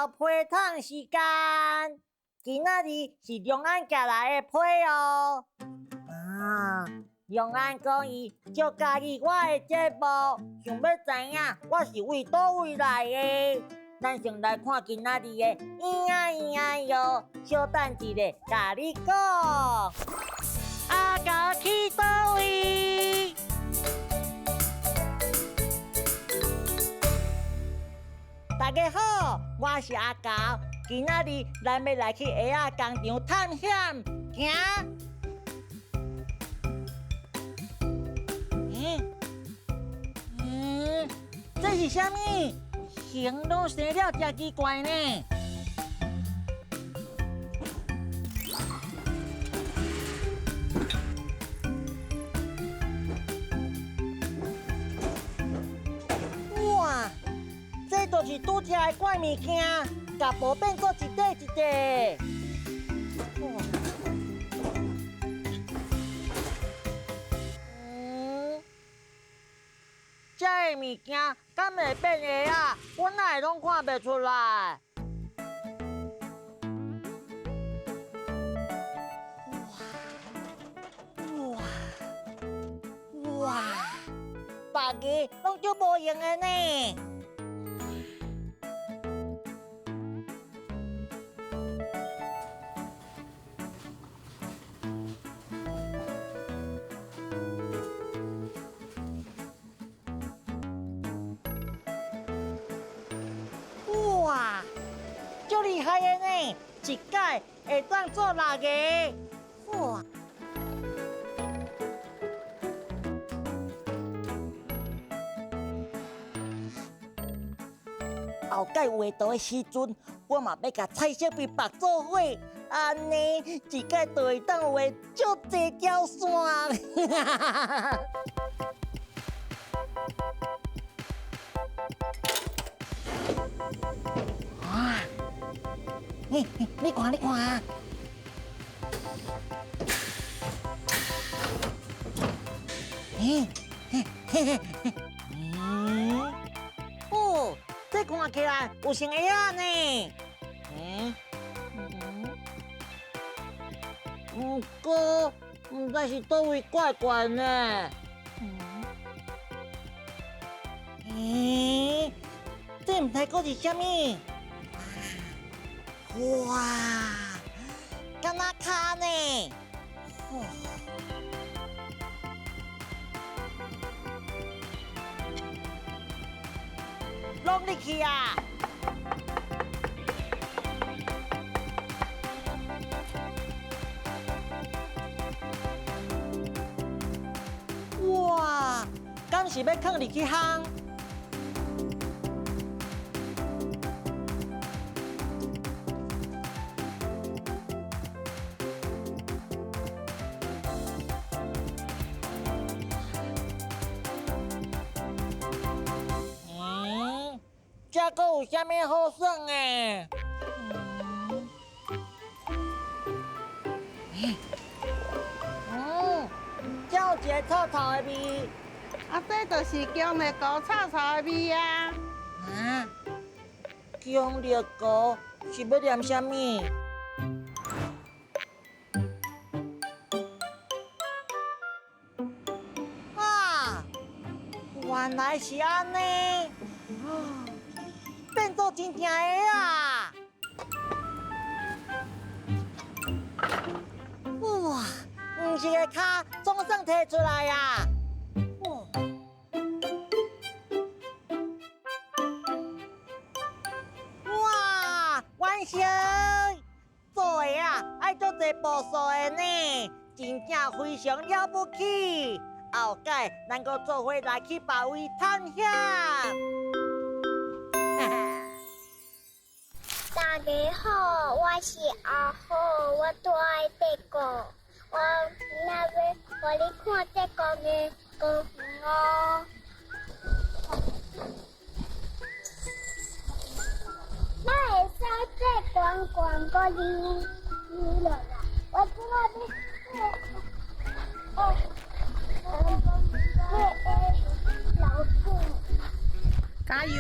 批糖时间，今仔日是龙安寄来的批哦。龙安讲伊就介意我的节目，想要知影我是为倒位来的。咱先来看今仔日的咿呀咿呀哟，小等一下，甲你讲。阿狗去倒位。大家好，我是阿狗，今仔日咱要来去下仔工厂探险，行？这是啥物？形拢生了真奇怪呢。哇！这就是拄则的怪物件，甲无变做一块一块。哇！这个物件敢会变个啊？我哪会拢看袂出来？哇！大家拢足无用的呢。哇，足厉害的呢！一摆会当做6个。哇！后盖画图的时阵，我嘛要甲蔡小编绑做伙，安尼一摆就会当画足侪条线。啊！你看，哦，这看起来有像鞋仔呢。不过，唔知是倒位怪怪呢。这唔知佫是啥物？哇，敢若脚呢？弄入去啊！哇，敢是要放入去烘？这个有啥物好耍的？这有一个臭臭的味。这就是姜的膏臭臭的味啊！姜的膏是要念啥物？原来是安尼。变做真正的啊！哇，不是个脚总算摕出来啊！哇，完成！做的啊，爱足侪步数的呢，真正非常了不起。后摆咱阁做伙来去别位探险。大家好，我是阿虎，我住在德国。我今仔要互你看德国的公园哦。咱会使坐观光个游乐啦。我今仔要老鼠。加油！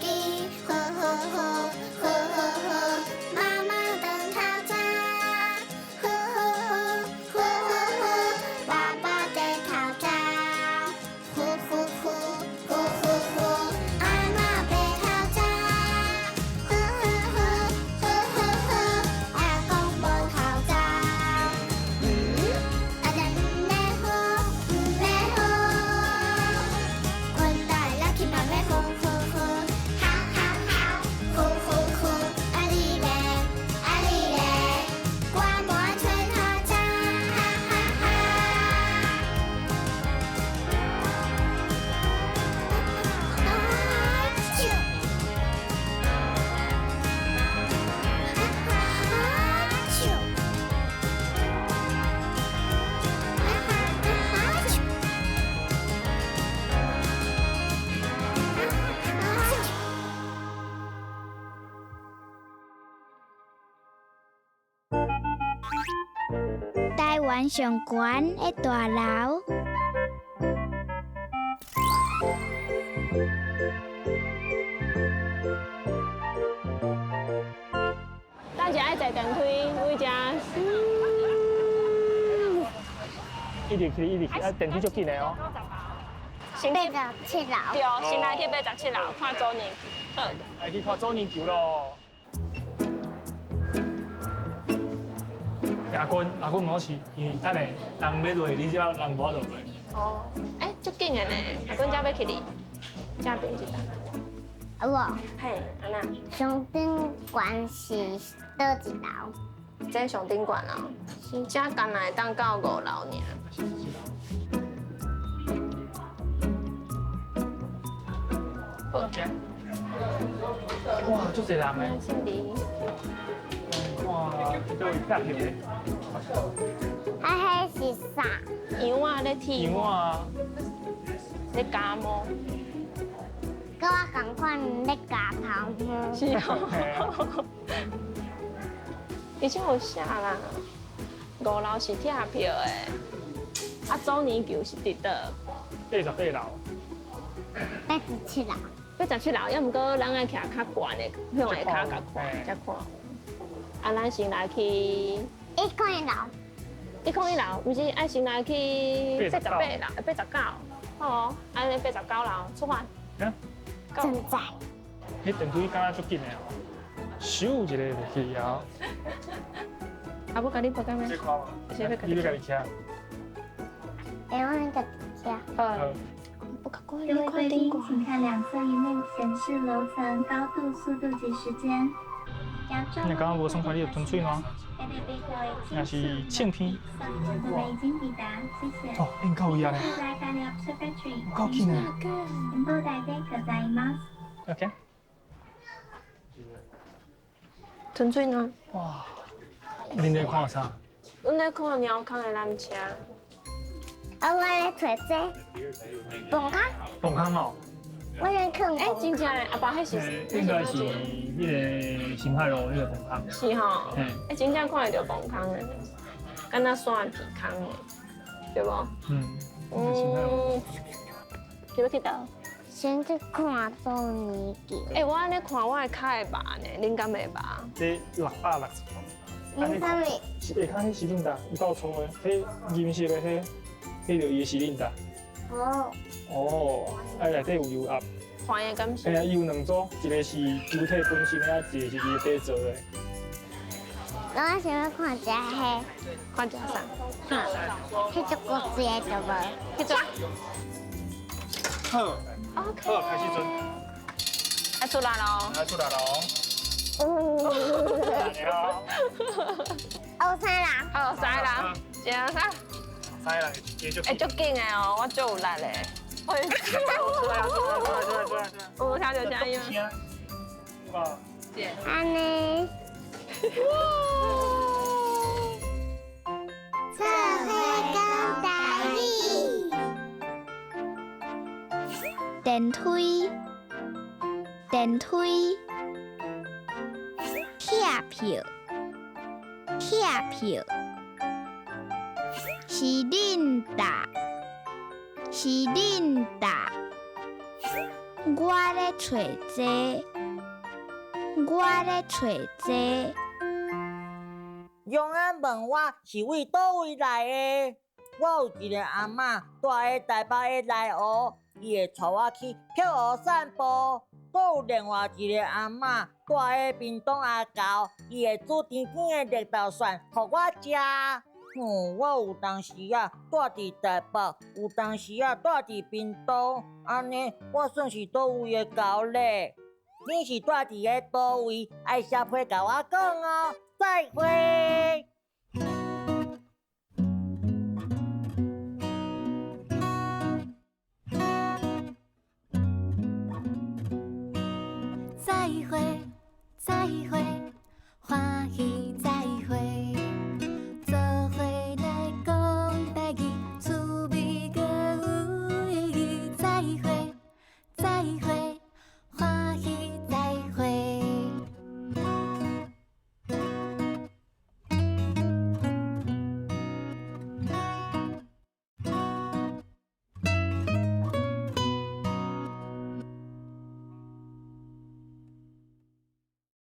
机，呼呼呼，呼呼呼，妈妈灯泡车，呼呼呼，呼呼呼，爸爸在讨债，呼呼呼，呼呼呼，阿妈在讨债，呼呼呼，呼呼呼，阿公在讨债。阿仔唔咧好，唔咧好，困大啦去慢慢呼呼呼，好好好，呼呼呼，阿哩咧，阿哩咧，我冇吹头针，哈哈哈。啊啾，啊啾。台湾上悬的大楼，咱就爱坐电梯，为遮一直去，啊，电梯足紧的哦。先去87楼。对，先来去87楼看周年。好，来去看周年球咯。阿君冇事，因为等下人要落，你只要人无落来。哦，足紧的呢，阿公遮要去哩，遮边一搭。我嘿，安那，上顶关是倒一楼？这上顶馆啊，遮干来当到5楼尔。哇，足侪人诶！是哩。哇，都有拍片诶。啊，迄是啥？羊啊咧剃羊啊，咧加毛，跟我同款咧夹头毛。是哦。而且有写啦，5楼是贴票的，啊周年球是伫倒88楼。 87楼。 87楼，要毋过咱爱徛较悬的，向下骹甲看，才看。啊，咱先来去101楼。 101楼，毋是爱先来去88楼，89。好，安尼89楼出发。啊，正在。迄电梯敢若足紧的哦，咻一个就去啊。啊，要甲你报干咩？这看嘛，先要甲你你要家己徛。哎，我那个家。好，不可过各位贵宾，请看两侧荧幕显示楼层、高度、速度及时间。你刚刚无送快递有纯粹吗？那是庆片。我们已经抵达，谢谢。哦，应够位啊呢。够紧呢。OK。纯粹呢？哇，恁在看啥？阮咧看鸟空的缆车。啊，我咧找这蹦卡，蹦康哦。我咧看真正的，阿爸迄是应该是迄个新海路迄个蹦康。是吼。真正看会到蹦空的，敢若山鼻空的，对无？新海路。要去倒？先去看周年球。我安尼看我的脚会麻呢，恁敢会麻？这660。你啥物？下骹迄是恁搭，有够粗的，迄银色的迄就伊是恁搭。哦。哦，内底有油鸭。看的敢是？伊有两组，一个是球体本身的，一个是伊的底做的。我想要看一下迄，看一下啥？迄只古锥的对无？迄种。好。 OK。好，开始准。要出来咯。来出来喽。你好。后三人。好，三人，一人三。三人也就。足紧的哦，我足有力的。哎，出来，有听到声音吗？哇。安尼。测绘跟台语。电梯，电梯，贴票，贴票，是恁搭，是恁搭，我咧找这，我咧找这。永安问我是为倒位来的。我有一个阿嬷住喺台北的内湖，伊会带我去票湖散步。阁有另外一个阿嬷住喺屏东阿猴，伊会煮甜甜的绿豆蒜，互我食。我有当时住伫台北，有当时住伫屏东，安尼我算是倒位的狗咧。你是住伫个倒位？爱写批甲我讲哦。再会。再会。